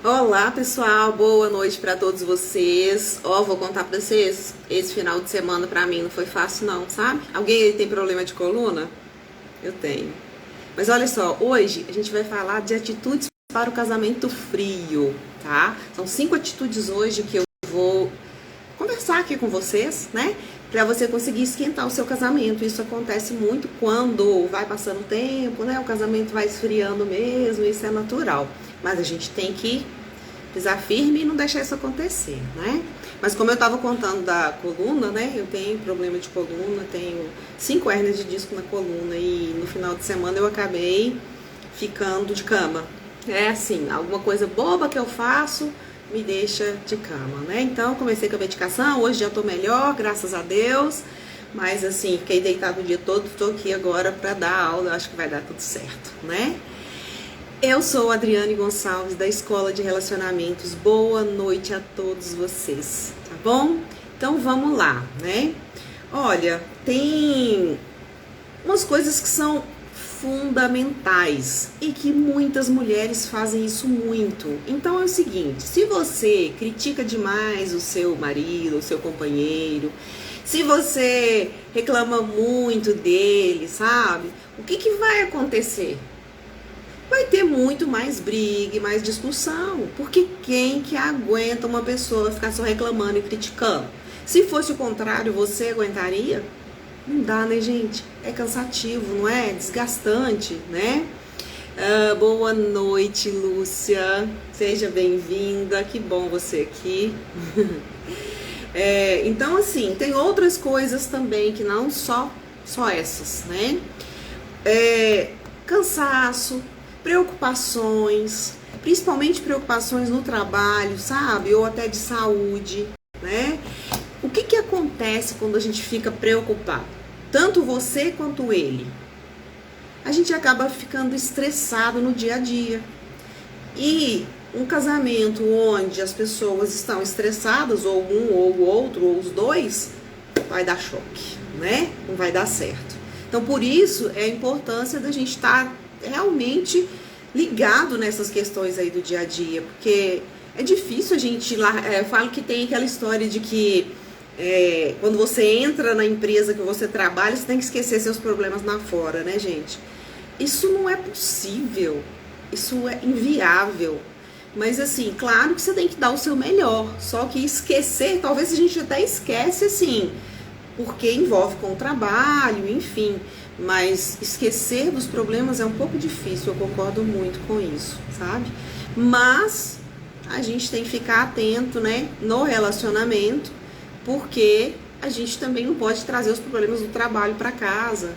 Olá pessoal, boa noite para todos vocês. Vou contar para vocês, esse final de semana para mim não foi fácil não, sabe? Alguém aí tem problema de coluna? Eu tenho. Mas olha só, hoje a gente vai falar de atitudes para o casamento frio, tá? São 5 atitudes hoje que eu vou conversar aqui com vocês, né? Para você conseguir esquentar o seu casamento. Isso acontece muito quando vai passando o tempo, né? O casamento vai esfriando mesmo, isso é natural. Mas a gente tem que pisar firme e não deixar isso acontecer, né? Mas como eu estava contando da coluna, né? Eu tenho problema de coluna, tenho 5 hérnias de disco na coluna e no final de semana eu acabei ficando de cama. É assim, alguma coisa boba que eu faço me deixa de cama, né? Então comecei com a medicação, hoje já tô melhor, graças a Deus. Mas assim, fiquei deitado o dia todo, tô aqui agora para dar aula, acho que vai dar tudo certo, né? Eu sou a Adriane Gonçalves, da Escola de Relacionamentos. Boa noite a todos vocês, tá bom? Então vamos lá, né? Olha, tem umas coisas que são fundamentais e que muitas mulheres fazem isso muito. Então é o seguinte, se você critica demais o seu marido, o seu companheiro, se você reclama muito dele, sabe? O que vai acontecer? Vai ter muito mais briga e mais discussão, porque quem que aguenta uma pessoa ficar só reclamando e criticando? Se fosse o contrário, você aguentaria? Não dá, né, gente? É cansativo, não é? Desgastante, né? Boa noite, Lúcia. Seja bem-vinda. Que bom você aqui. Então, assim, tem outras coisas também que não só essas, né? Cansaço, preocupações, principalmente preocupações no trabalho, sabe? Ou até de saúde, né? O que acontece quando a gente fica preocupado? Tanto você quanto ele. A gente acaba ficando estressado no dia a dia. E um casamento onde as pessoas estão estressadas, ou um ou o outro, ou os dois, vai dar choque, né? Não vai dar certo. Então, por isso, é a importância da gente estar realmente ligado nessas questões aí do dia a dia, porque é difícil a gente eu falo que tem aquela história de que quando você entra na empresa que você trabalha, você tem que esquecer seus problemas lá fora, né, gente? Isso não é possível, isso é inviável. Mas assim, claro que você tem que dar o seu melhor, só que esquecer, talvez a gente até esquece assim, porque envolve com o trabalho, enfim. Mas esquecer dos problemas é um pouco difícil, eu concordo muito com isso, sabe? Mas a gente tem que ficar atento, né, no relacionamento, porque a gente também não pode trazer os problemas do trabalho para casa.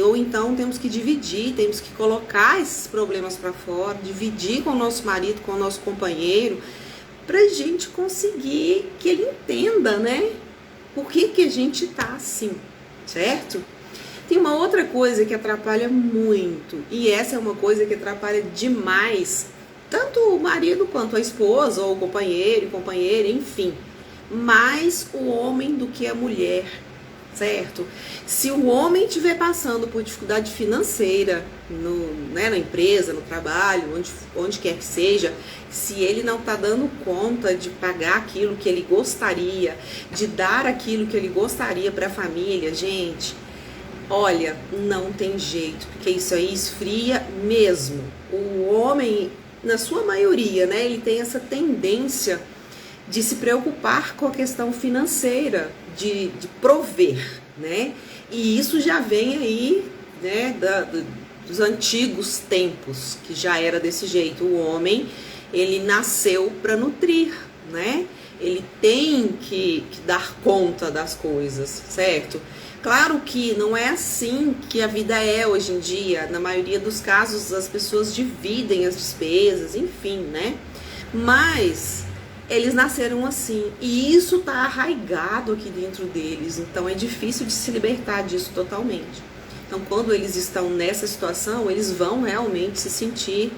Ou então temos que dividir, temos que colocar esses problemas para fora, dividir com o nosso marido, com o nosso companheiro, pra gente conseguir que ele entenda, né, por que a gente tá assim, certo? Tem uma outra coisa que atrapalha muito, e essa é uma coisa que atrapalha demais, tanto o marido quanto a esposa, ou o companheiro e companheira, enfim, mais o homem do que a mulher, certo? Se o homem estiver passando por dificuldade financeira na empresa, no trabalho, onde quer que seja, se ele não está dando conta de pagar aquilo que ele gostaria, de dar aquilo que ele gostaria para a família, gente, olha, não tem jeito, porque isso aí esfria mesmo. O homem, na sua maioria, né, ele tem essa tendência de se preocupar com a questão financeira, de prover, né? E isso já vem aí, né, dos antigos tempos, que já era desse jeito. O homem, ele nasceu para nutrir, né? Ele tem que dar conta das coisas, certo? Claro que não é assim que a vida é hoje em dia. Na maioria dos casos, as pessoas dividem as despesas, enfim, né? Mas eles nasceram assim, e isso tá arraigado aqui dentro deles, então é difícil de se libertar disso totalmente. Então, quando eles estão nessa situação, eles vão realmente se sentir,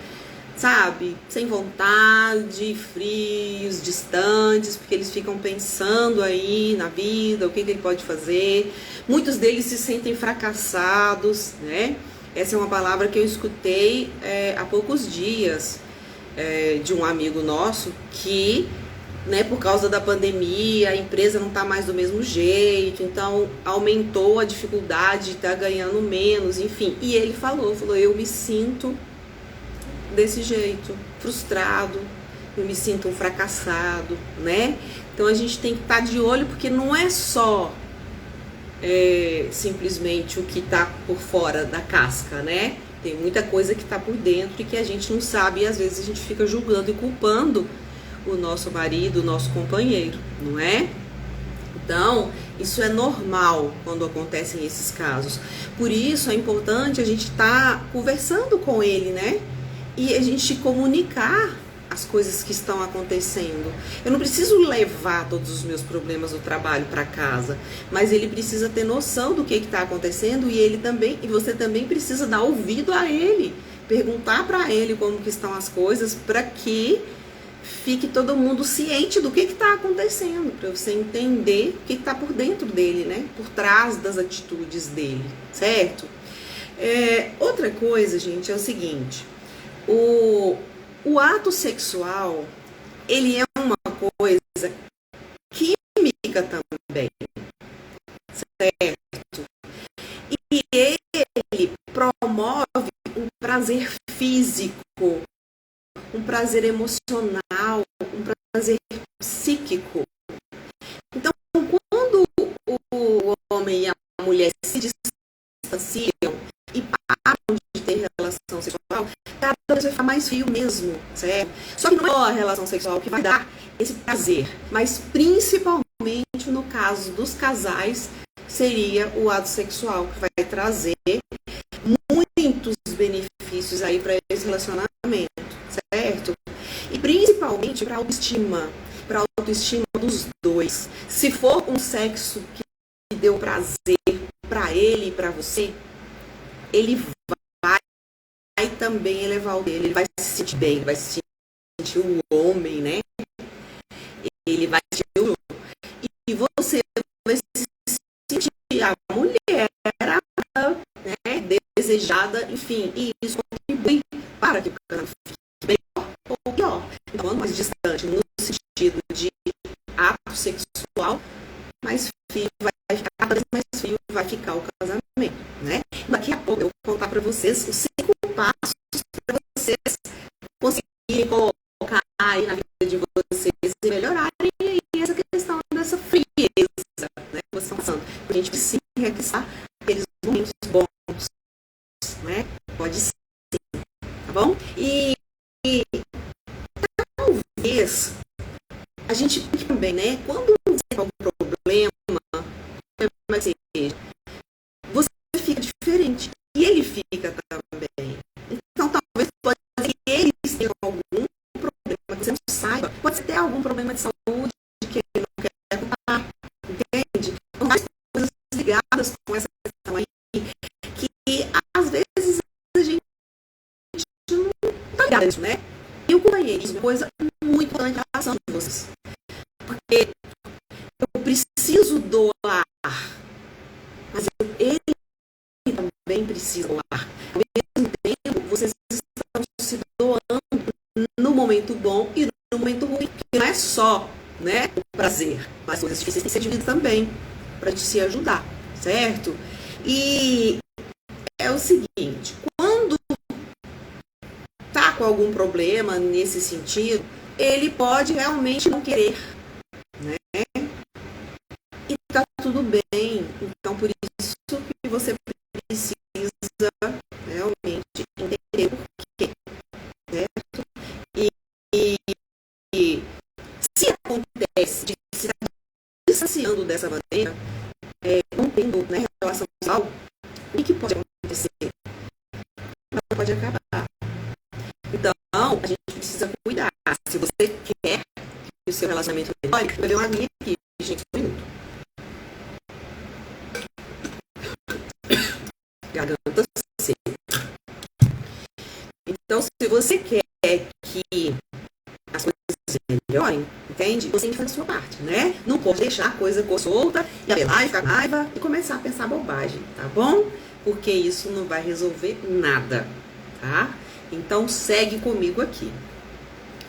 sabe, sem vontade, frios, distantes, porque eles ficam pensando aí na vida, o que ele pode fazer. Muitos deles se sentem fracassados, né? Essa é uma palavra que eu escutei há poucos dias. de um amigo nosso que, né, por causa da pandemia, a empresa não está mais do mesmo jeito, então aumentou a dificuldade, está ganhando menos, enfim. E ele falou, eu me sinto desse jeito, frustrado, eu me sinto um fracassado, né? Então a gente tem que estar de olho, porque não é só simplesmente o que está por fora da casca, né? Tem muita coisa que está por dentro e que a gente não sabe, e às vezes a gente fica julgando e culpando o nosso marido, o nosso companheiro, não é? Então, isso é normal quando acontecem esses casos. Por isso é importante a gente estar conversando com ele, né? E a gente comunicar as coisas que estão acontecendo. Eu não preciso levar todos os meus problemas do trabalho para casa, mas ele precisa ter noção do que está acontecendo, e ele também, e você também precisa dar ouvido a ele, perguntar para ele como que estão as coisas, para que fique todo mundo ciente do que está acontecendo, para você entender o que está por dentro dele, né? Por trás das atitudes dele, certo? Outra coisa, gente, é o seguinte: o ato sexual, ele é uma coisa química também, certo? E ele promove um prazer físico, um prazer emocional, um prazer psíquico. Então, quando o homem e a mulher se distanciam e param de ter relação sexual, cada vez vai ficar mais frio mesmo, certo? Só que não é só a relação sexual que vai dar esse prazer, mas principalmente no caso dos casais, seria o ato sexual que vai trazer muitos benefícios aí para esse relacionamento, certo? E principalmente para a autoestima dos dois. Se for um sexo que deu prazer para ele e para você, ele vai também elevar o dele, ele vai se sentir bem, ele vai se sentir o homem, né? Ele vai se sentir o... E você vai se sentir a mulher, né? Desejada, enfim, e isso contribui para que o casamento fique melhor ou pior. Então, quanto mais distante no sentido de ato sexual, mais frio vai ficar, cada vez mais frio vai ficar o casamento, né? Daqui a pouco eu vou contar para vocês os 5 passos para vocês conseguirem colocar aí na vida de vocês e melhorarem aí essa questão dessa frieza, né? Que vocês estão passando. A gente precisa regressar aqueles momentos bons, né? Pode ser, tá bom? E talvez a gente fique também, né? Quando você tem algum problema, mas seja, você fica diferente e ele fica também. Então talvez pode ser que eles tenham algum problema que você não saiba. Pode ser ter algum problema de saúde que ele não quer contar, entende? Então, mais coisas ligadas com essa questão aí que às vezes a gente não tá ligado nisso, né? E o companheirismo é uma coisa muito importante em relação a vocês. Porque eu preciso doar, mas ele também precisa doar. Ao mesmo tempo, vocês estão se doando no momento bom e no momento ruim. Que não é só, né, o prazer, mas coisas difíceis têm que ser divididas também, para a gente se ajudar, certo? E é o seguinte, quando tá com algum problema nesse sentido, ele pode realmente não querer, né? E tá tudo bem. Então, por isso que você precisa realmente entender por quê, certo? E se acontece de se estar distanciando dessa maneira, não tendo, né, relação sexual, o que pode acontecer? Ela pode acabar. Então, a gente precisa cuidar. Se você quer que o seu relacionamento melhore, vai ver uma linha aqui, gente, um minuto. Garganta seca. Então, se você quer que as coisas melhorem, entende? Você tem que fazer a sua parte, né? Não pode deixar a coisa solta e apelar e ficar com raiva e começar a pensar bobagem, tá bom? Porque isso não vai resolver nada, tá? Então, segue comigo aqui.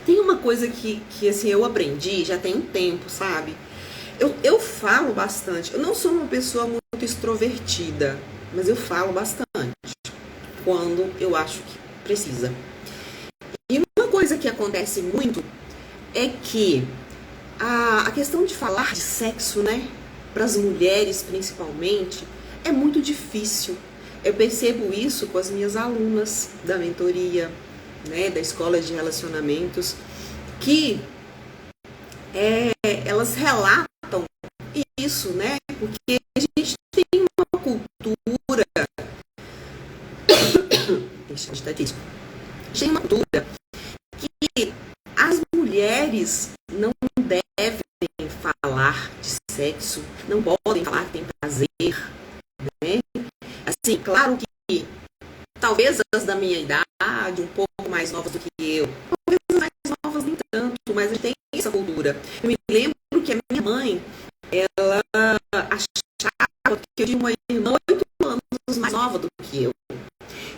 Tem uma coisa que assim, eu aprendi já tem um tempo, sabe? Eu falo bastante. Eu não sou uma pessoa muito extrovertida, mas eu falo bastante quando eu acho que precisa. E uma coisa que acontece muito é que a questão de falar de sexo, né, para as mulheres principalmente, é muito difícil. Eu percebo isso com as minhas alunas da mentoria, né, da escola de relacionamentos, que elas relatam isso, né, porque a gente tem uma cultura, tem uma cultura que as mulheres não devem falar de sexo, não podem falar que tem prazer, né? Assim, claro que talvez as da minha idade, um pouco mais novas do que eu, talvez as mais novas nem tanto, mas a gente tem essa cultura. Eu me lembro que a minha mãe, ela achava que eu tinha uma irmã 8 anos mais nova do que eu.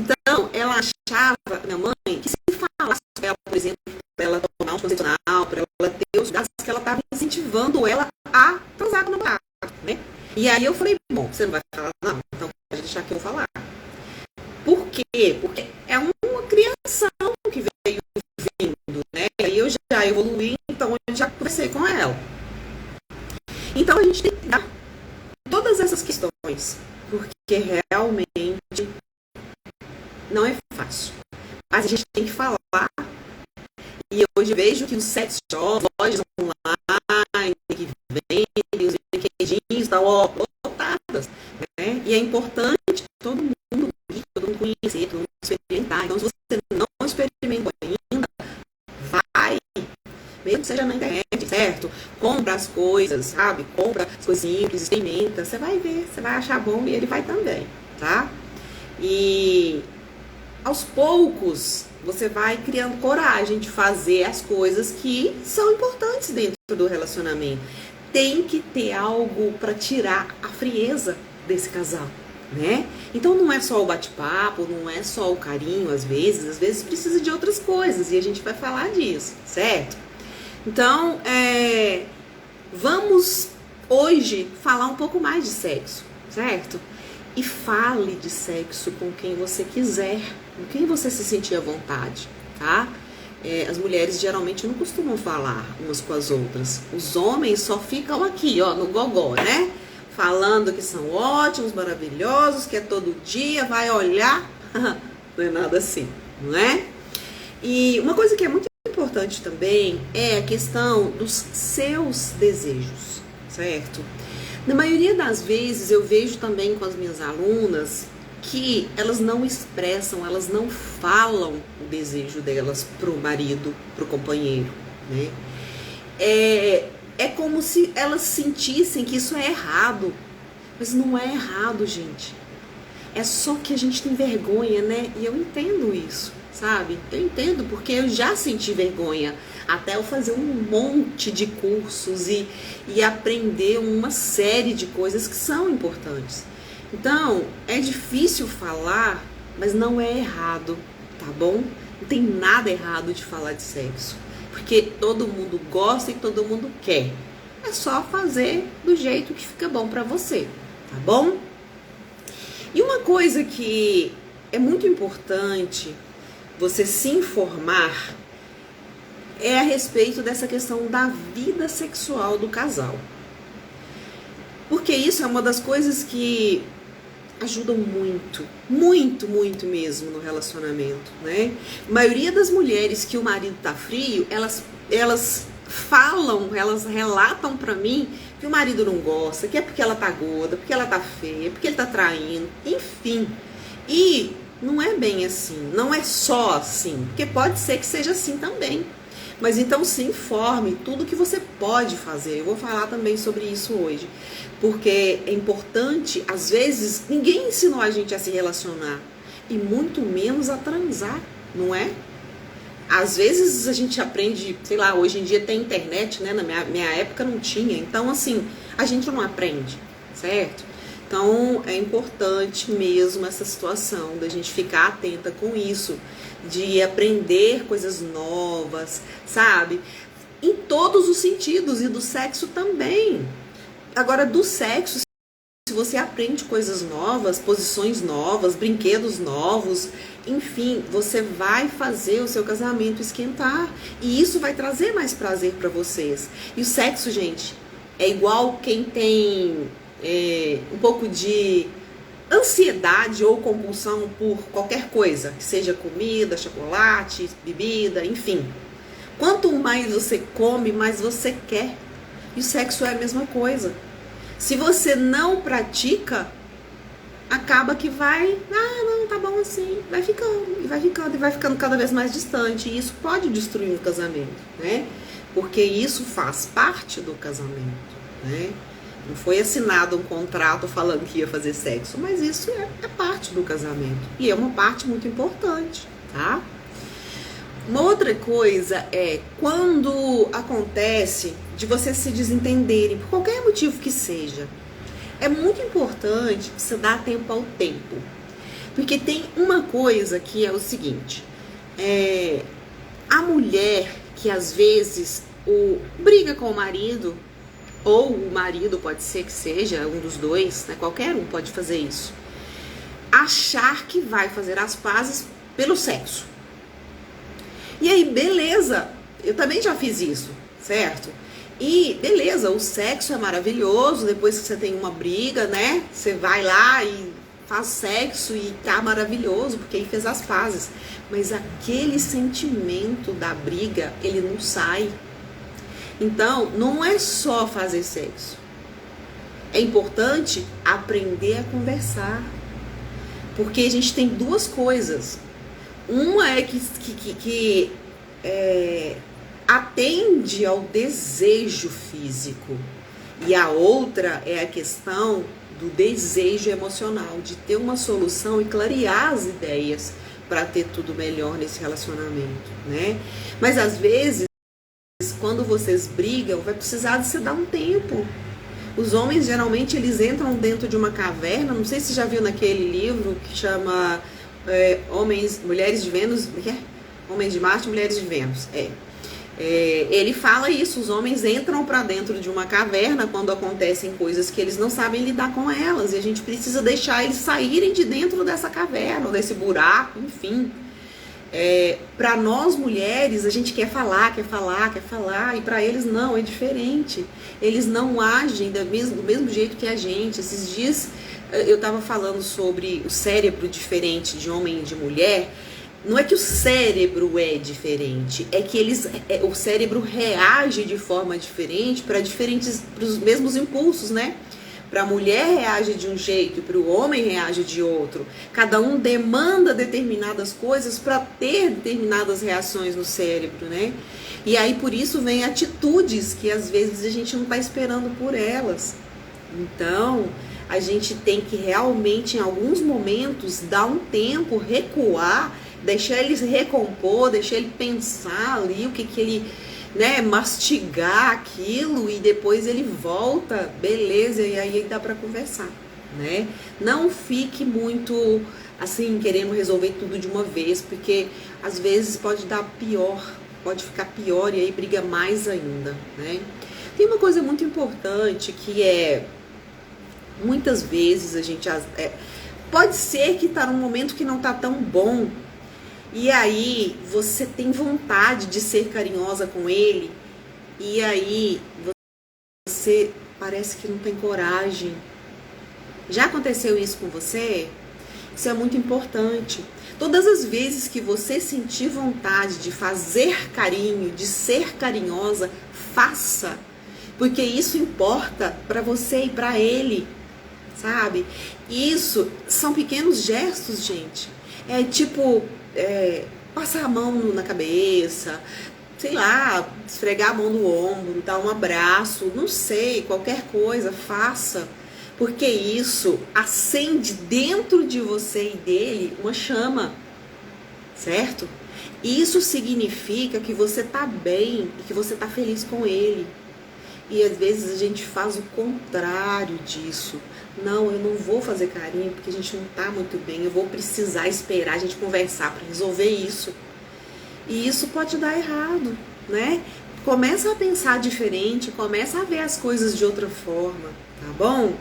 Então, ela achava, minha mãe, que se falasse para ela, por exemplo, para ela tomar um anticoncepcional, para ela ter os gases, que ela estava incentivando ela a transar com o namorado, né? E aí eu falei, bom, você não vai falar? Não, então pode deixar que eu vou falar. Por quê? Porque é uma criação que veio vindo, né? E aí eu já evoluí, então eu já conversei com ela. Então a gente tem que dar todas essas questões, porque realmente não é fácil. Mas a gente tem que falar. E hoje vejo que os sex shops, lojas online que vendem, os brinquedinhos estão lotadas, né? E é importante todo mundo vir, todo mundo conhecer, todo mundo experimentar. Então, se você não experimentou ainda, vai, mesmo que seja na internet, certo? Compra as coisas, sabe? Compra as coisas simples, experimenta. Você vai ver, você vai achar bom e ele vai também, tá? E aos poucos, você vai criando coragem de fazer as coisas que são importantes dentro do relacionamento. Tem que ter algo para tirar a frieza desse casal, né? Então não é só o bate-papo, não é só o carinho, às vezes precisa de outras coisas e a gente vai falar disso, certo? Então, vamos hoje falar um pouco mais de sexo, certo? E fale de sexo com quem você quiser, com quem você se sentir à vontade, tá? As mulheres geralmente não costumam falar umas com as outras. Os homens só ficam aqui, ó, no gogó, né? Falando que são ótimos, maravilhosos, que é todo dia, vai olhar. Não é nada assim, não é? E uma coisa que é muito importante também é a questão dos seus desejos, certo? Na maioria das vezes eu vejo também com as minhas alunas que elas não expressam, elas não falam o desejo delas pro marido, pro companheiro, né? É como se elas sentissem que isso é errado, mas não é errado, gente. É só que a gente tem vergonha, né? E eu entendo isso, sabe? Eu entendo porque eu já senti vergonha até eu fazer um monte de cursos e aprender uma série de coisas que são importantes. Então, é difícil falar, mas não é errado, tá bom? Não tem nada errado de falar de sexo, porque todo mundo gosta e todo mundo quer. É só fazer do jeito que fica bom pra você, tá bom? E uma coisa que é muito importante você se informar é a respeito dessa questão da vida sexual do casal. Porque isso é uma das coisas que ajudam muito, muito, muito mesmo no relacionamento, né? A maioria das mulheres que o marido tá frio, elas falam, elas relatam pra mim que o marido não gosta, que é porque ela tá gorda, porque ela tá feia, porque ele tá traindo, enfim. E não é bem assim, não é só assim, porque pode ser que seja assim também. Mas então se informe tudo que você pode fazer. Eu vou falar também sobre isso hoje, porque é importante, às vezes ninguém ensinou a gente a se relacionar e muito menos a transar, não é? Às vezes a gente aprende, sei lá, hoje em dia tem internet, né? Na minha época não tinha, então assim, a gente não aprende, certo? Então é importante mesmo essa situação da gente ficar atenta com isso, de aprender coisas novas, sabe? Em todos os sentidos, e do sexo também. Agora, do sexo, se você aprende coisas novas, posições novas, brinquedos novos, enfim, você vai fazer o seu casamento esquentar. E isso vai trazer mais prazer para vocês. E o sexo, gente, é igual quem tem um pouco de ansiedade ou compulsão por qualquer coisa, que seja comida, chocolate, bebida, enfim. Quanto mais você come, mais você quer. E o sexo é a mesma coisa. Se você não pratica, acaba que vai, não, tá bom assim, vai ficando, e vai ficando cada vez mais distante. E isso pode destruir um casamento, né? Porque isso faz parte do casamento, né? Não foi assinado um contrato falando que ia fazer sexo, mas isso é parte do casamento. E é uma parte muito importante, tá? Uma outra coisa é quando acontece de vocês se desentenderem, por qualquer motivo que seja. É muito importante você dar tempo ao tempo. Porque tem uma coisa que é o seguinte, a mulher que às vezes briga com o marido, ou o marido pode ser que seja um dos dois, né? Qualquer um pode fazer isso. Achar que vai fazer as pazes pelo sexo. E aí, beleza, eu também já fiz isso, certo? E beleza, o sexo é maravilhoso, depois que você tem uma briga, né? Você vai lá e faz sexo e tá maravilhoso, porque aí fez as pazes. Mas aquele sentimento da briga, ele não sai. Então, não é só fazer sexo. É importante aprender a conversar. Porque a gente tem duas coisas. Uma é que atende ao desejo físico. E a outra é a questão do desejo emocional, de ter uma solução e clarear as ideias para ter tudo melhor nesse relacionamento, né? Mas às vezes, quando vocês brigam, vai precisar de você dar um tempo. Os homens, geralmente, eles entram dentro de uma caverna. Não sei se você já viu naquele livro que chama Mulheres de Vênus, Homens de Marte, Mulheres de Vênus. Ele fala isso, os homens entram para dentro de uma caverna quando acontecem coisas que eles não sabem lidar com elas. E a gente precisa deixar eles saírem de dentro dessa caverna, desse buraco, enfim. Para nós mulheres, a gente quer falar, e para eles não, é diferente. Eles não agem do mesmo jeito que a gente. Esses dias eu estava falando sobre o cérebro diferente de homem e de mulher. Não é que o cérebro é diferente, é que o cérebro reage de forma diferente para os mesmos impulsos, né? Para a mulher reage de um jeito e para o homem reage de outro. Cada um demanda determinadas coisas para ter determinadas reações no cérebro, né? E aí por isso vem atitudes que às vezes a gente não está esperando por elas. Então a gente tem que realmente em alguns momentos dar um tempo, recuar, deixar ele se recompor, deixar ele pensar ali o que ele, né, mastigar aquilo e depois ele volta, beleza, e aí dá para conversar, né? Não fique muito assim querendo resolver tudo de uma vez, porque às vezes pode ficar pior e aí briga mais ainda, né? Tem uma coisa muito importante que muitas vezes a gente pode ser que tá num momento que não tá tão bom. E aí você tem vontade de ser carinhosa com ele, e aí você parece que não tem coragem. Já aconteceu isso com você? Isso é muito importante. Todas as vezes que você sentir vontade de fazer carinho, de ser carinhosa, faça. Porque isso importa para você e para ele, sabe? Isso são pequenos gestos, gente. É tipo... passar a mão na cabeça, sei lá, esfregar a mão no ombro, dar um abraço, não sei, qualquer coisa, faça, porque isso acende dentro de você e dele uma chama, certo? Isso significa que você tá bem e que você tá feliz com ele. E às vezes a gente faz o contrário disso. Não, eu não vou fazer carinho porque a gente não tá muito bem, eu vou precisar esperar a gente conversar para resolver isso. E isso pode dar errado, né? Começa a pensar diferente, começa a ver as coisas de outra forma, tá bom?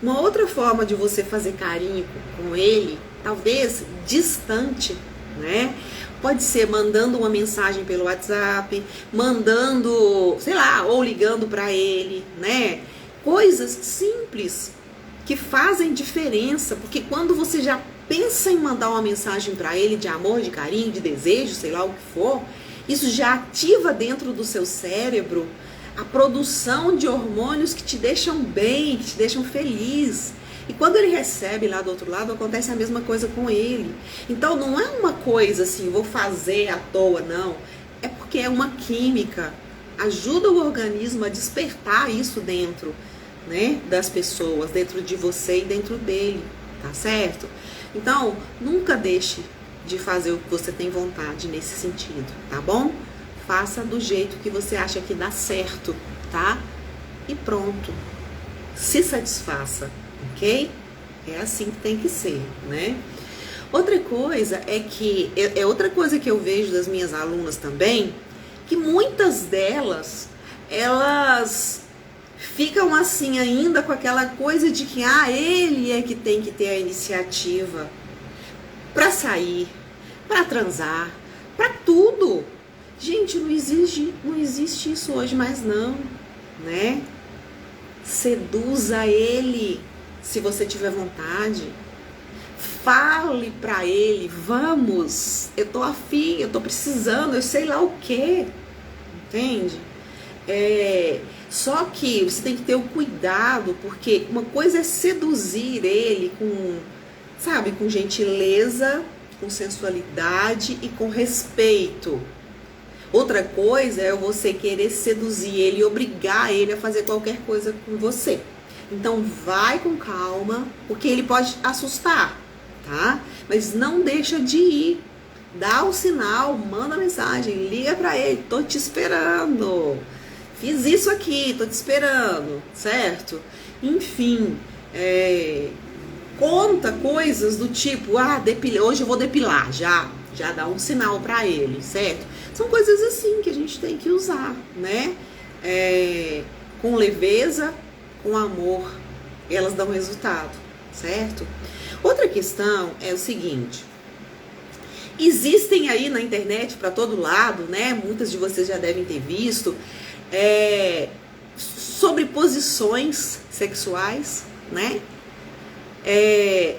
Uma outra forma de você fazer carinho com ele, talvez distante, né? Pode ser mandando uma mensagem pelo WhatsApp, mandando, sei lá, ou ligando para ele, né? Coisas simples que fazem diferença, porque quando você já pensa em mandar uma mensagem para ele de amor, de carinho, de desejo, sei lá o que for, isso já ativa dentro do seu cérebro a produção de hormônios que te deixam bem, que te deixam feliz. E quando ele recebe lá do outro lado, acontece a mesma coisa com ele. Então não é uma coisa assim, vou fazer à toa, não. É porque é uma química. Ajuda o organismo a despertar isso dentro, né, das pessoas, dentro de você e dentro dele, tá certo? Então, nunca deixe de fazer o que você tem vontade nesse sentido, tá bom? Faça do jeito que você acha que dá certo, tá? E pronto. Se satisfaça, ok? É assim que tem que ser, né? Outra coisa é que, outra coisa que eu vejo das minhas alunas também, que muitas delas, elas ficam assim ainda com aquela coisa de que ele é que tem que ter a iniciativa para sair, para transar, para tudo. Gente, não existe isso hoje mais não, né? Seduza ele, se você tiver vontade. Fale para ele, vamos, eu tô afim, eu tô precisando, eu sei lá o quê, entende? Só que você tem que ter o cuidado, porque uma coisa é seduzir ele com, sabe, com gentileza, com sensualidade e com respeito. Outra coisa é você querer seduzir ele e obrigar ele a fazer qualquer coisa com você. Então vai com calma, porque ele pode assustar, tá? Mas não deixa de ir. Dá o sinal, manda mensagem, liga pra ele, tô te esperando. Fiz isso aqui, tô te esperando, certo? Enfim, conta coisas do tipo, hoje eu vou depilar, já dá um sinal pra ele, certo? São coisas assim que a gente tem que usar, né? Com leveza, com amor, elas dão resultado, certo? Outra questão é o seguinte, existem aí na internet para todo lado, né? Muitas de vocês já devem ter visto, sobre posições sexuais, né? É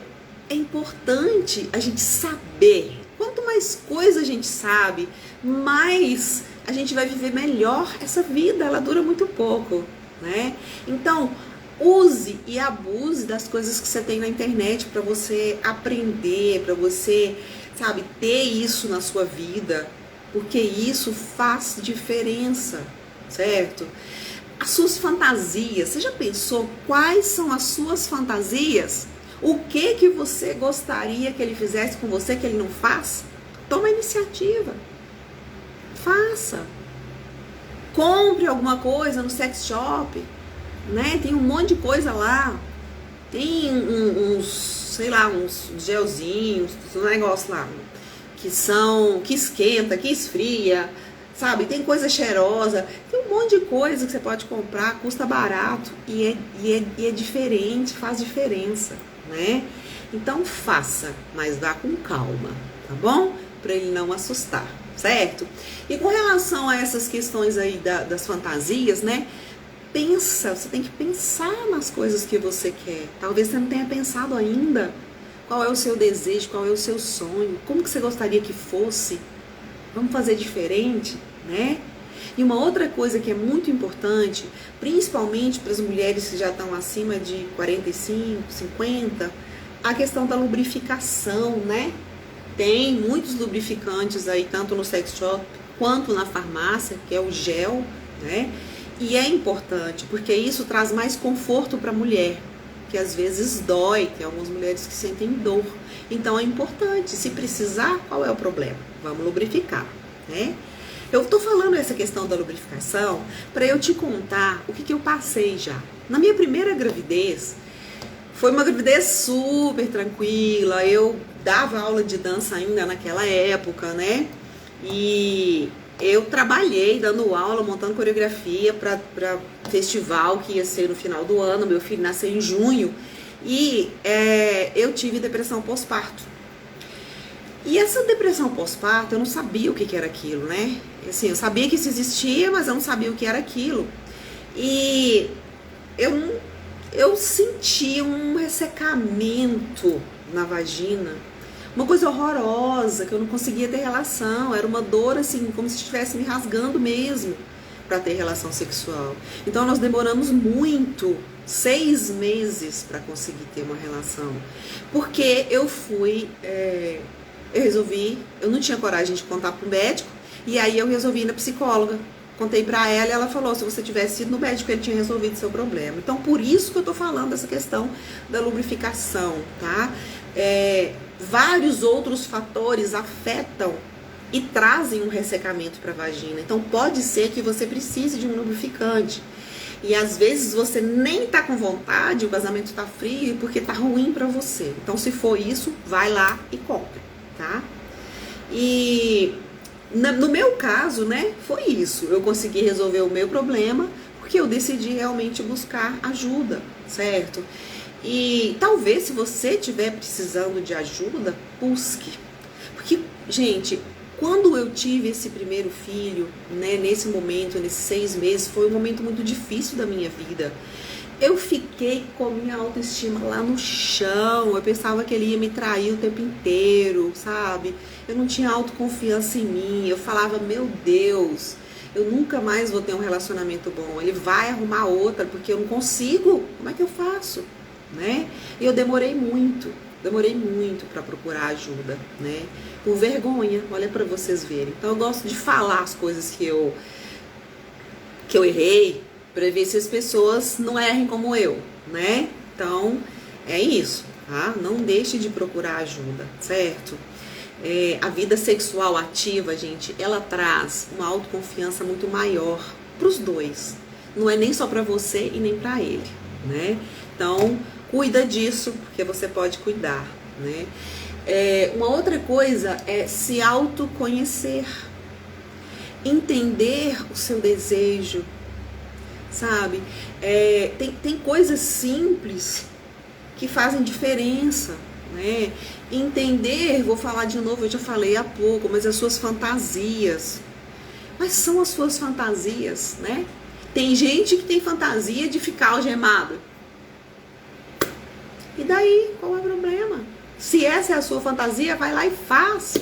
importante a gente saber. Quanto mais coisa a gente sabe, mais a gente vai viver melhor essa vida. Ela dura muito pouco, né? Então, use e abuse das coisas que você tem na internet para você aprender, para você, sabe, ter isso na sua vida, porque isso faz diferença, certo? As suas fantasias, você já pensou quais são as suas fantasias? O que você gostaria que ele fizesse com você que ele não faz? Toma a iniciativa. Faça. Compre alguma coisa no sex shop, né? Tem um monte de coisa lá. Tem uns gelzinhos, um negócio lá que esquenta, que esfria, sabe? Tem coisa cheirosa, tem um monte de coisa que você pode comprar, custa barato e é diferente, faz diferença, né? Então faça, mas vá com calma, tá bom? Para ele não assustar, certo? E com relação a essas questões aí das fantasias, né? Você tem que pensar nas coisas que você quer. Talvez você não tenha pensado ainda qual é o seu desejo, qual é o seu sonho, como que você gostaria que fosse. Vamos fazer diferente, né? E uma outra coisa que é muito importante, principalmente para as mulheres que já estão acima de 45, 50, a questão da lubrificação, né? Tem muitos lubrificantes aí, tanto no sex shop quanto na farmácia, que é o gel, né? E é importante, porque isso traz mais conforto para a mulher, que às vezes dói, tem algumas mulheres que sentem dor. Então é importante, se precisar, qual é o problema? Vamos lubrificar, né? Eu tô falando essa questão da lubrificação para eu te contar o que eu passei já. Na minha primeira gravidez, foi uma gravidez super tranquila, eu dava aula de dança ainda naquela época, né? E eu trabalhei dando aula, montando coreografia para festival que ia ser no final do ano. Meu filho nasceu em junho e eu tive depressão pós-parto. E essa depressão pós-parto, eu não sabia o que era aquilo, né? Assim, eu sabia que isso existia, mas eu não sabia o que era aquilo. E eu senti um ressecamento na vagina, uma coisa horrorosa, que eu não conseguia ter relação. Era uma dor, assim, como se estivesse me rasgando mesmo para ter relação sexual. Então nós demoramos muito, 6 meses para conseguir ter uma relação. Porque eu fui... eu resolvi, eu não tinha coragem de contar pro médico, e aí eu resolvi ir na psicóloga. Contei pra ela e ela falou, se você tivesse ido no médico, ele tinha resolvido seu problema. Então, por isso que eu tô falando dessa questão da lubrificação, tá? Vários outros fatores afetam e trazem um ressecamento pra vagina. Então, pode ser que você precise de um lubrificante. E às vezes você nem tá com vontade, o casamento tá frio, porque tá ruim pra você. Então, se for isso, vai lá e compra, tá? E no meu caso, né, foi isso. Eu consegui resolver o meu problema porque eu decidi realmente buscar ajuda, certo? E talvez, se você estiver precisando de ajuda, busque. Porque, gente, quando eu tive esse primeiro filho, né, nesse momento, nesses 6 meses, foi um momento muito difícil da minha vida. Eu fiquei com a minha autoestima lá no chão. Eu pensava que ele ia me trair o tempo inteiro, sabe? Eu não tinha autoconfiança em mim. Eu falava, meu Deus, eu nunca mais vou ter um relacionamento bom. Ele vai arrumar outra porque eu não consigo. Como é que eu faço? Né? E eu demorei muito para procurar ajuda, né? Com vergonha, olha para vocês verem. Então eu gosto de falar as coisas que eu errei, para ver se as pessoas não errem como eu, né? Então, é isso, tá? Não deixe de procurar ajuda, certo? A vida sexual ativa, gente, ela traz uma autoconfiança muito maior para os dois. Não é nem só para você e nem para ele, né? Então, cuida disso, porque você pode cuidar, né? Uma outra coisa é se autoconhecer, entender o seu desejo, sabe? Tem coisas simples que fazem diferença, né? Entender, vou falar de novo, eu já falei há pouco, mas as suas fantasias. Mas são as suas fantasias, né? Tem gente que tem fantasia de ficar algemado. E daí, qual é o problema? Se essa é a sua fantasia, vai lá e faz,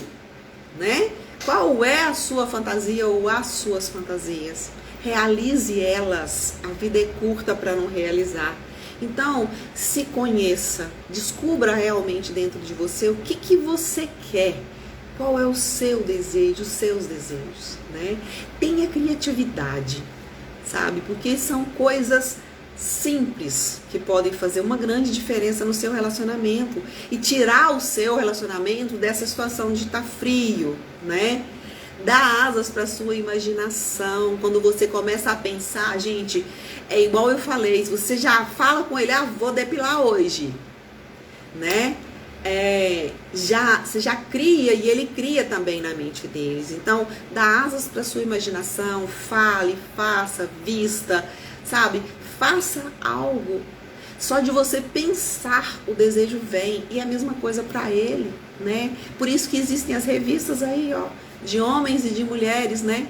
né? Qual é a sua fantasia ou as suas fantasias? Realize elas. A vida é curta para não realizar. Então, se conheça, descubra realmente dentro de você o que você quer, qual é o seu desejo, os seus desejos, né? Tenha criatividade, sabe? Porque são coisas simples que podem fazer uma grande diferença no seu relacionamento e tirar o seu relacionamento dessa situação de estar frio, né? Dá asas para sua imaginação. Quando você começa a pensar, gente, é igual eu falei, se você já fala com ele, vou depilar hoje, né? Você já cria e ele cria também na mente deles. Então, dá asas para sua imaginação, fale, faça, vista, sabe? Faça algo. Só de você pensar, o desejo vem. E é a mesma coisa para ele, né? Por isso que existem as revistas aí, ó, de homens e de mulheres, né?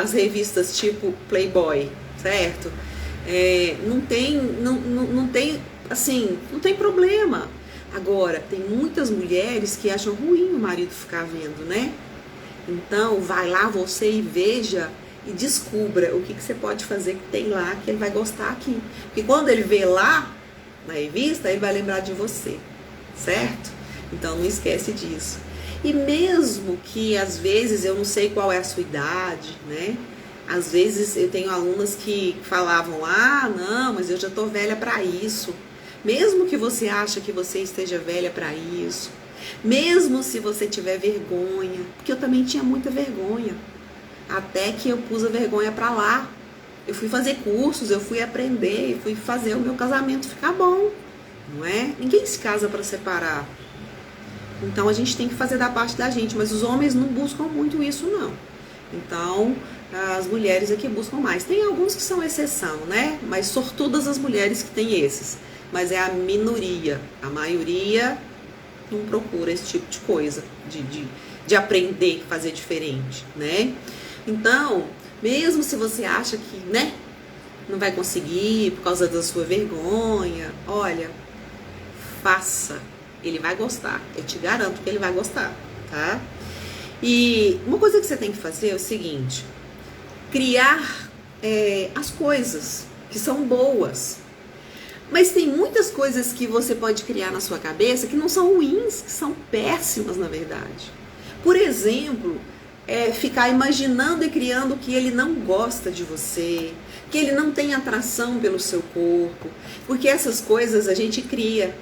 As revistas tipo Playboy, certo? Não tem, assim, não tem problema. Agora, tem muitas mulheres que acham ruim o marido ficar vendo, né? Então, vai lá você e veja e descubra o que você pode fazer que tem lá, que ele vai gostar aqui. Porque quando ele vê lá, na revista, ele vai lembrar de você, certo? Então, não esquece disso. E mesmo que, às vezes, eu não sei qual é a sua idade, né? Às vezes, eu tenho alunas que falavam, não, mas eu já tô velha para isso. Mesmo que você ache que você esteja velha para isso, Mesmo se você tiver vergonha, porque eu também tinha muita vergonha, até que eu pus a vergonha pra lá. Eu fui fazer cursos, eu fui aprender, eu fui fazer o meu casamento ficar bom, não é? Ninguém se casa para separar. Então a gente tem que fazer da parte da gente, mas os homens não buscam muito isso, não. Então as mulheres aqui buscam mais. Tem alguns que são exceção, né? Mas sortudas as mulheres que têm esses. Mas é a minoria. A maioria não procura esse tipo de coisa, de aprender a fazer diferente, né? Então, mesmo se você acha que, né, não vai conseguir por causa da sua vergonha, olha, faça. Ele vai gostar. Eu te garanto que ele vai gostar, tá? E uma coisa que você tem que fazer é o seguinte: criar as coisas que são boas. Mas tem muitas coisas que você pode criar na sua cabeça que não são ruins, que são péssimas, na verdade. Por exemplo, ficar imaginando e criando que ele não gosta de você, que ele não tem atração pelo seu corpo, porque essas coisas a gente cria,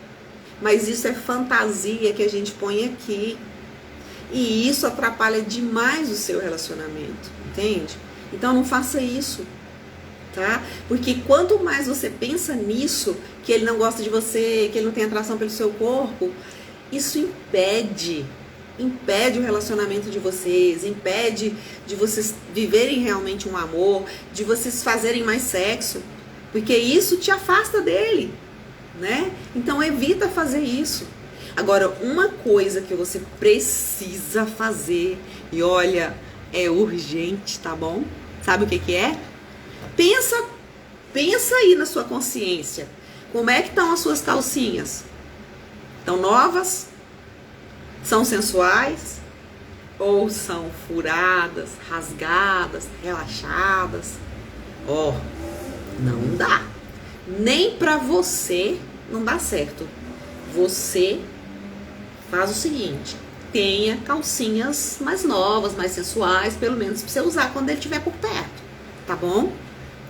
mas isso é fantasia que a gente põe aqui, e isso atrapalha demais o seu relacionamento, entende? Então não faça isso, tá? Porque quanto mais você pensa nisso, que ele não gosta de você, que ele não tem atração pelo seu corpo, isso impede o relacionamento de vocês, impede de vocês viverem realmente um amor, de vocês fazerem mais sexo, porque isso te afasta dele, né? Então evita fazer isso. Agora, uma coisa que você precisa fazer, e olha, é urgente, tá bom? Sabe o que é? Pensa aí na sua consciência. Como é que estão as suas calcinhas? Estão novas? São sensuais? Ou são furadas, rasgadas, relaxadas? Não dá. Nem pra você não dá certo. Você faz o seguinte: tenha calcinhas mais novas, mais sensuais, pelo menos pra você usar quando ele estiver por perto, tá bom?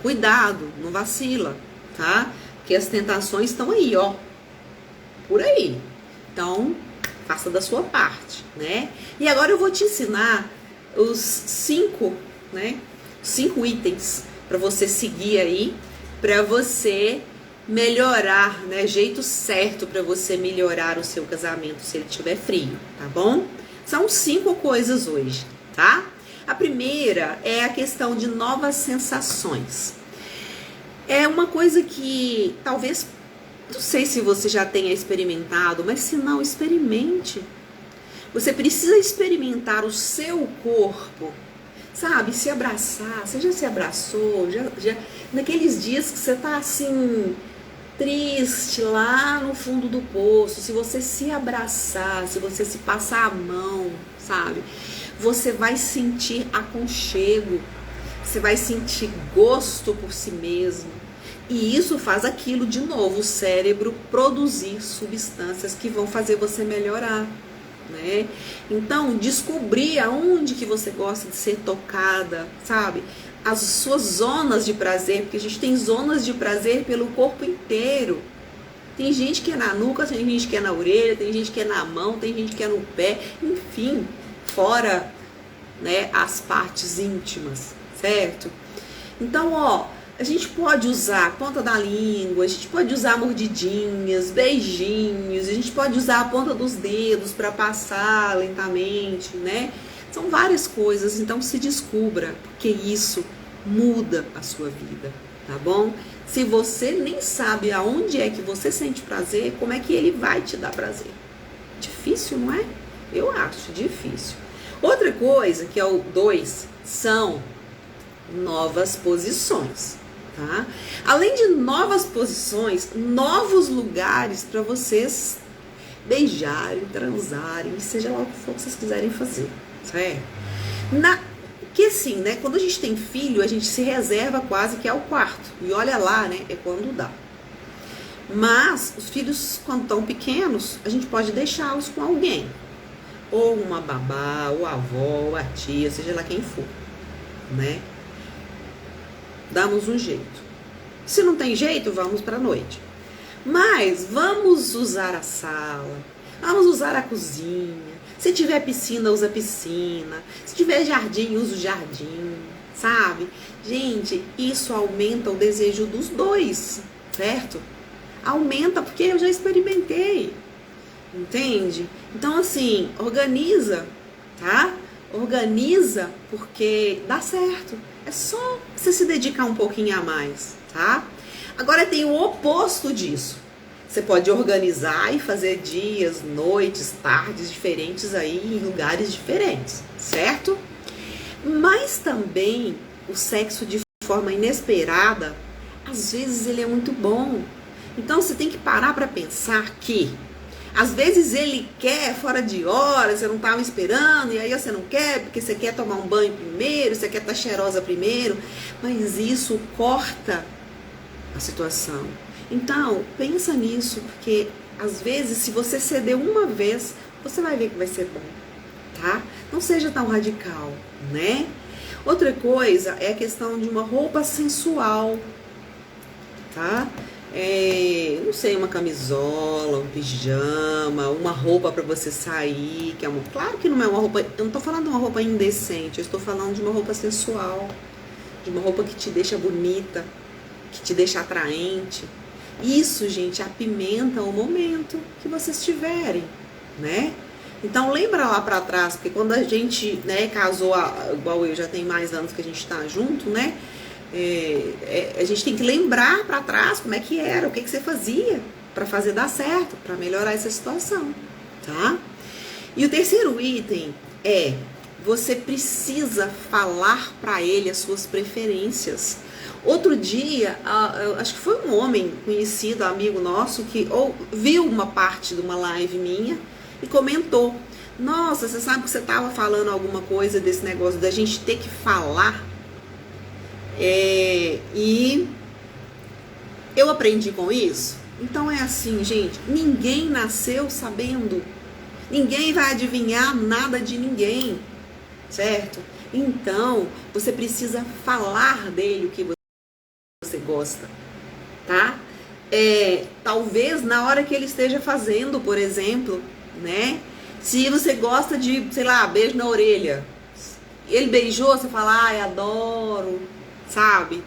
Cuidado, não vacila, tá? Porque as tentações estão aí, por aí. Então, faça da sua parte, né? E agora eu vou te ensinar os 5 itens para você seguir aí, para você melhorar, né? Jeito certo para você melhorar o seu casamento se ele estiver frio, tá bom? São 5 coisas hoje, tá? A primeira é a questão de novas sensações. É uma coisa que talvez, não sei se você já tenha experimentado, mas se não, experimente. Você precisa experimentar o seu corpo, sabe? Se abraçar. Você já se abraçou? Já naqueles dias que você tá assim, triste lá no fundo do poço, se você se abraçar, se você se passar a mão, sabe? Você vai sentir aconchego, você vai sentir gosto por si mesmo. E isso faz aquilo de novo, o cérebro produzir substâncias que vão fazer você melhorar, né? Então, descobrir aonde que você gosta de ser tocada, sabe? As suas zonas de prazer, porque a gente tem zonas de prazer pelo corpo inteiro. Tem gente que é na nuca, tem gente que é na orelha, tem gente que é na mão, tem gente que é no pé, enfim, fora, né, as partes íntimas, certo? Então, a gente pode usar a ponta da língua, a gente pode usar mordidinhas, beijinhos, a gente pode usar a ponta dos dedos para passar lentamente, né? São várias coisas, então se descubra, porque isso muda a sua vida, tá bom? Se você nem sabe aonde é que você sente prazer, como é que ele vai te dar prazer? Difícil, não é? Eu acho difícil. Outra coisa, que é o 2, são novas posições, tá? Além de novas posições, novos lugares para vocês beijarem, transarem, seja lá o que for que vocês quiserem fazer, certo? Que assim, né? Quando a gente tem filho, a gente se reserva quase que ao quarto. E olha lá, né? É quando dá. Mas os filhos, quando estão pequenos, a gente pode deixá-los com alguém. Ou uma babá, ou a avó, ou a tia, seja lá quem for, né? Damos um jeito. Se não tem jeito, vamos para a noite. Mas vamos usar a sala, Vamos usar a cozinha. Se tiver piscina, usa a piscina. Se tiver jardim, usa o jardim, sabe? Gente, isso aumenta o desejo dos dois, certo? Aumenta porque eu já experimentei, entende? Então, assim, organiza, tá? Organiza porque dá certo. É só você se dedicar um pouquinho a mais, tá? Agora tem o oposto disso. Você pode organizar e fazer dias, noites, tardes diferentes aí em lugares diferentes, certo? Mas também o sexo de forma inesperada, às vezes ele é muito bom. Então você tem que parar para pensar que às vezes ele quer fora de hora, você não estava esperando, e aí você não quer, porque você quer tomar um banho primeiro, você quer estar cheirosa primeiro, mas isso corta a situação. Então, pensa nisso, porque às vezes se você ceder uma vez, você vai ver que vai ser bom, tá? Não seja tão radical, né? Outra coisa é a questão de uma roupa sensual, tá? Não sei, uma camisola, um pijama, uma roupa para você sair, que é claro que não é uma roupa, eu não tô falando de uma roupa indecente, eu estou falando de uma roupa sensual, de uma roupa que te deixa bonita, que te deixa atraente. Isso, gente, apimenta o momento que vocês tiverem, né? Então lembra lá pra trás, porque quando a gente, né, casou, igual eu, já tem mais anos que a gente tá junto, né? A gente tem que lembrar pra trás como é que era, o que você fazia pra fazer dar certo, pra melhorar essa situação, tá? E o terceiro item é, você precisa falar pra ele as suas preferências. Outro dia, acho que foi um homem conhecido, amigo nosso, que viu uma parte de uma live minha e comentou: nossa, você sabe que você estava falando alguma coisa desse negócio da gente ter que falar? E eu aprendi com isso. Então é assim, gente, ninguém nasceu sabendo. Ninguém vai adivinhar nada de ninguém, certo? Então, você precisa falar dele o que você gosta, tá? Talvez na hora que ele esteja fazendo, por exemplo, né? Se você gosta de, sei lá, beijo na orelha, ele beijou, você fala, ai, adoro, sabe?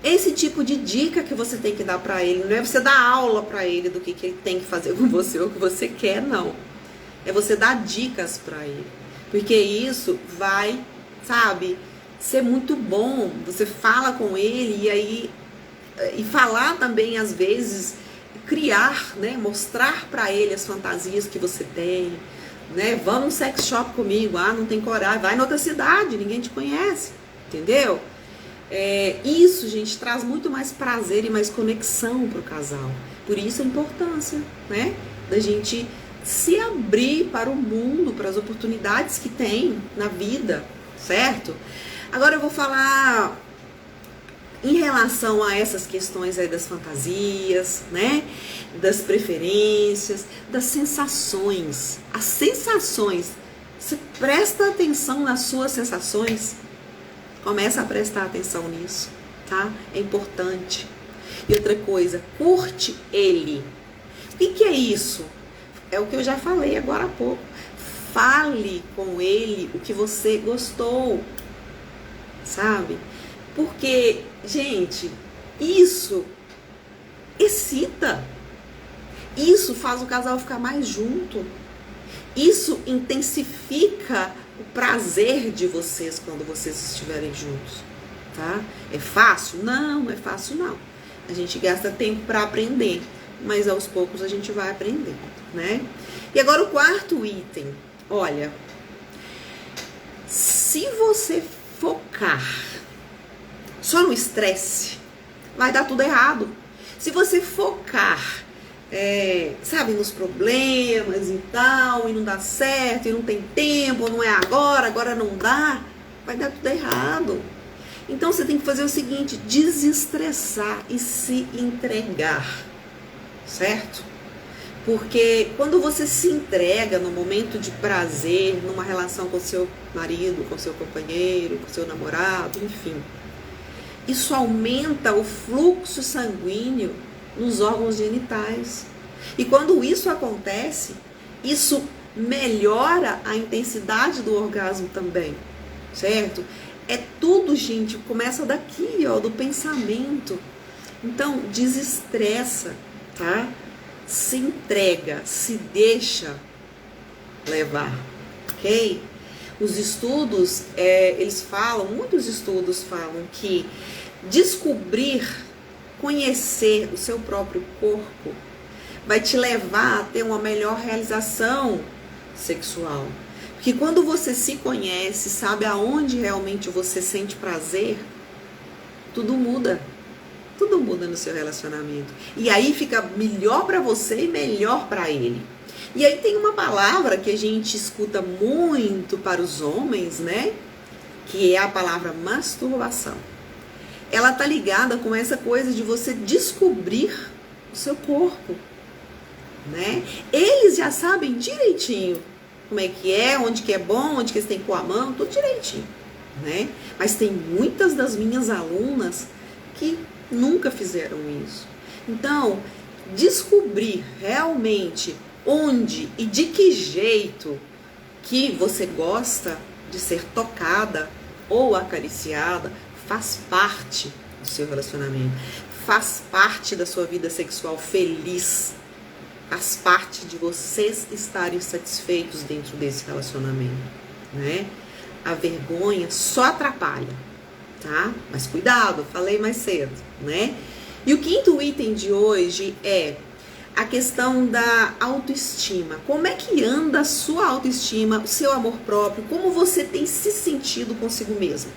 Esse tipo de dica que você tem que dar pra ele, não é você dar aula pra ele do que ele tem que fazer com você ou o que você quer, não. É você dar dicas pra ele, porque isso vai, sabe, ser muito bom. Você fala com ele e falar também, às vezes, criar, né, mostrar pra ele as fantasias que você tem, né? Vamos no sex shop comigo, não tem coragem, vai em outra cidade, ninguém te conhece, entendeu? Isso, gente, traz muito mais prazer e mais conexão pro casal. Por isso a importância, né, da gente se abrir para o mundo, para as oportunidades que tem na vida, certo? Agora eu vou falar em relação a essas questões aí das fantasias, né? Das preferências, das sensações. As sensações. Você presta atenção nas suas sensações. Começa a prestar atenção nisso, tá? É importante. E outra coisa, curte ele. O que é isso? É o que eu já falei agora há pouco. Fale com ele o que você gostou, sabe? Porque, gente, isso excita. Isso faz o casal ficar mais junto. Isso intensifica o prazer de vocês quando vocês estiverem juntos, tá? É fácil? Não, não é fácil não. A gente gasta tempo para aprender, mas aos poucos a gente vai aprender, né? E agora o quarto item. Olha, se você focar só no estresse, vai dar tudo errado. Se você focar, sabe, nos problemas e tal, e não dá certo, e não tem tempo, não é agora não dá, vai dar tudo errado. Então você tem que fazer o seguinte, desestressar e se entregar, certo? Porque quando você se entrega no momento de prazer, numa relação com seu marido, com seu companheiro, com seu namorado, enfim, isso aumenta o fluxo sanguíneo nos órgãos genitais. E quando isso acontece, Isso melhora a intensidade do orgasmo também, certo? É tudo, gente, começa daqui, ó, do pensamento. Então, desestressa, tá? Se entrega, se deixa levar, ok? Os estudos, muitos estudos falam que descobrir, conhecer o seu próprio corpo vai te levar a ter uma melhor realização sexual. Porque quando você se conhece, sabe aonde realmente você sente prazer, tudo muda. Tudo muda no seu relacionamento. E aí fica melhor para você e melhor para ele. E aí tem uma palavra que a gente escuta muito para os homens, né? Que é a palavra masturbação. Ela tá ligada com essa coisa de você descobrir o seu corpo, né? Eles já sabem direitinho como é que é, onde que é bom, onde que eles têm que pôr a mão, tudo direitinho, né? Mas tem muitas das minhas alunas que nunca fizeram isso. Então, descobrir realmente onde e de que jeito que você gosta de ser tocada ou acariciada faz parte do seu relacionamento, faz parte da sua vida sexual feliz, faz parte de vocês estarem satisfeitos dentro desse relacionamento, né? A vergonha só atrapalha, tá? Mas cuidado, falei mais cedo, né? E o quinto item de hoje é a questão da autoestima. Como é que anda a sua autoestima, o seu amor próprio, como você tem se sentido consigo mesmo?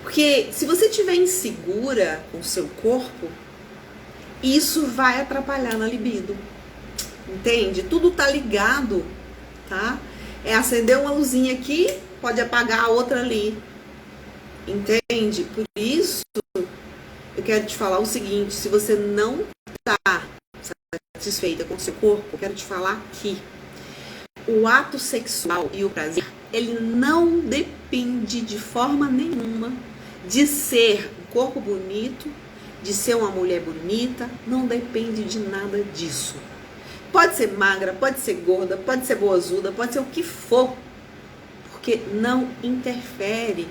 Porque se você estiver insegura com o seu corpo, isso vai atrapalhar na libido. Entende? Tudo tá ligado, tá? É acender uma luzinha aqui, pode apagar a outra ali. Entende? Por isso, eu quero te falar o seguinte, se você não tá satisfeita com o seu corpo, eu quero te falar que o ato sexual e o prazer, ele não depende de forma nenhuma de ser um corpo bonito, de ser uma mulher bonita, não depende de nada disso. Pode ser magra, pode ser gorda, pode ser boazuda, pode ser o que for, porque não interfere,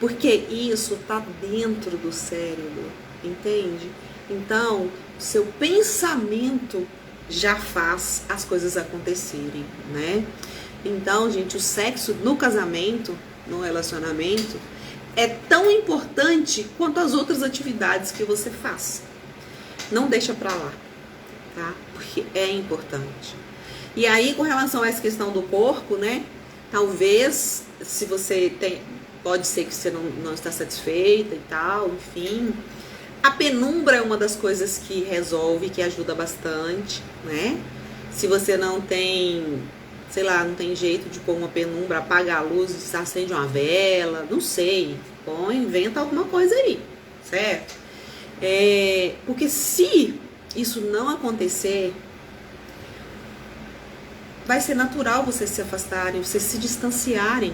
porque isso está dentro do cérebro, entende? Então, o seu pensamento já faz as coisas acontecerem, né? Então, gente, o sexo no casamento, no relacionamento, é tão importante quanto as outras atividades que você faz. Não deixa pra lá, tá? Porque é importante. E aí, com relação a essa questão do corpo, né? Talvez, se você tem... Pode ser que você não está satisfeita e tal, enfim. A penumbra é uma das coisas que resolve, que ajuda bastante, né? Se você não tem, sei lá, não tem jeito de pôr uma penumbra, apaga a luz, acende uma vela, não sei. Põe, inventa alguma coisa aí, certo? Porque se isso não acontecer, vai ser natural vocês se afastarem, vocês se distanciarem.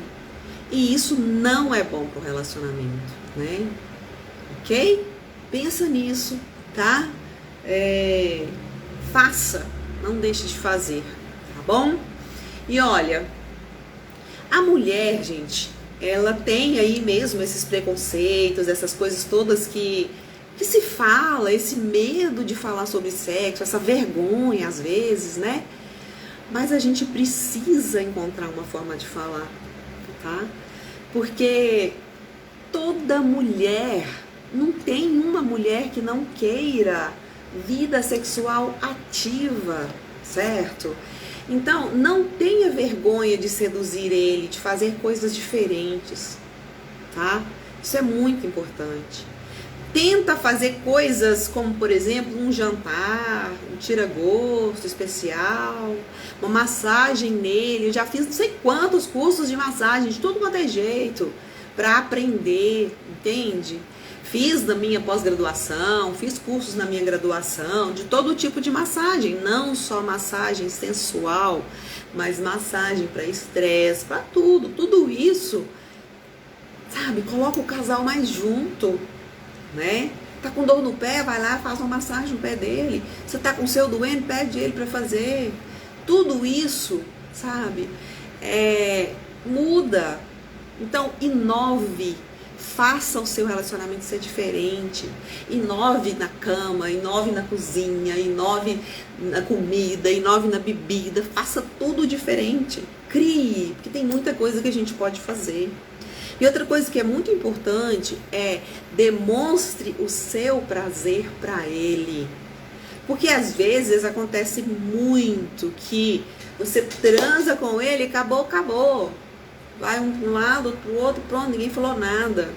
E isso não é bom pro relacionamento, né? Ok? Pensa nisso, tá? Faça, não deixe de fazer, tá bom? E olha, a mulher, gente, ela tem aí mesmo esses preconceitos, essas coisas todas que se fala, esse medo de falar sobre sexo, essa vergonha às vezes, né? Mas a gente precisa encontrar uma forma de falar, tá? Porque toda mulher, não tem uma mulher que não queira vida sexual ativa, certo? Então, não tenha vergonha de seduzir ele, de fazer coisas diferentes, tá? Isso é muito importante. Tenta fazer coisas como, por exemplo, um jantar, um tira-gosto especial, uma massagem nele. Eu já fiz não sei quantos cursos de massagem, de tudo quanto é jeito, para aprender, entende? Fiz na minha pós-graduação, fiz cursos na minha graduação, de todo tipo de massagem, não só massagem sensual, mas massagem para estresse, para tudo. Tudo isso, sabe, coloca o casal mais junto, né? Tá com dor no pé, vai lá, faz uma massagem no pé dele. Você tá com o seu doente, pede ele para fazer. Tudo isso, sabe, muda. Então, inove. Faça o seu relacionamento ser diferente. Inove na cama, inove na cozinha, inove na comida, inove na bebida. Faça tudo diferente. Crie, porque tem muita coisa que a gente pode fazer. E outra coisa que é muito importante é demonstre o seu prazer para ele. Porque às vezes acontece muito que você transa com ele e acabou. Vai um para um lado, outro para o outro, pronto, ninguém falou nada.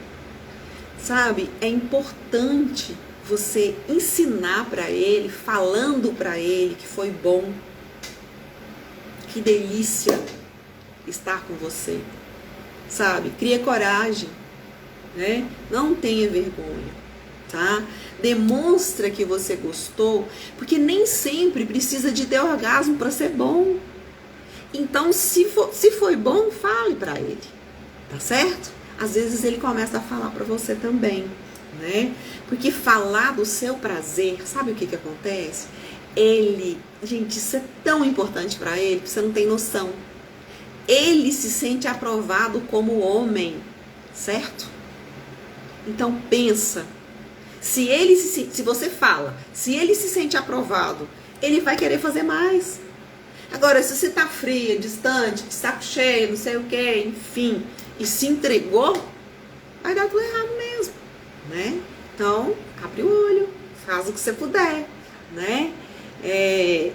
Sabe? É importante você ensinar para ele, falando para ele que foi bom. Que delícia estar com você. Sabe? Cria coragem, né? Não tenha vergonha, tá? Demonstra que você gostou, porque nem sempre precisa de ter orgasmo para ser bom. Então, se foi bom, fale para ele, tá certo? Às vezes ele começa a falar para você também, né? Porque falar do seu prazer, sabe o que acontece? Gente, isso é tão importante para ele que você não tem noção. Ele se sente aprovado como homem, certo? Então pensa, se você fala, se ele se sente aprovado, ele vai querer fazer mais. Agora, se você tá fria, distante, de saco cheio, não sei o que, enfim, e se entregou, vai dar tudo errado mesmo, né? Então, abre o olho, faz o que você puder, né?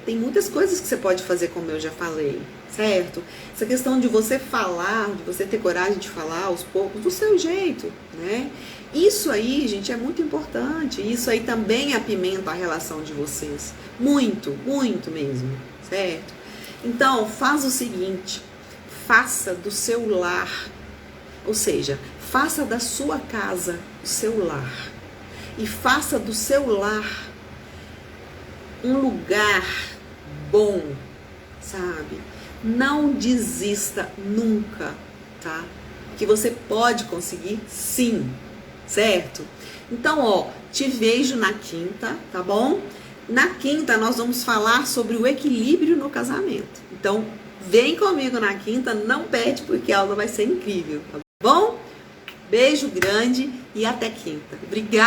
Tem muitas coisas que você pode fazer, como eu já falei, certo? Essa questão de você falar, de você ter coragem de falar aos poucos, do seu jeito, né? Isso aí, gente, é muito importante. Isso aí também apimenta a relação de vocês. Muito, muito mesmo, certo? Então, faz o seguinte, faça do seu lar, ou seja, faça da sua casa o seu lar. E faça do seu lar um lugar bom, sabe? Não desista nunca, tá? Que você pode conseguir sim, certo? Então, te vejo na quinta, tá bom? Na quinta nós vamos falar sobre o equilíbrio no casamento. Então, vem comigo na quinta, não perde porque a aula vai ser incrível, tá bom? Beijo grande e até quinta. Obrigada.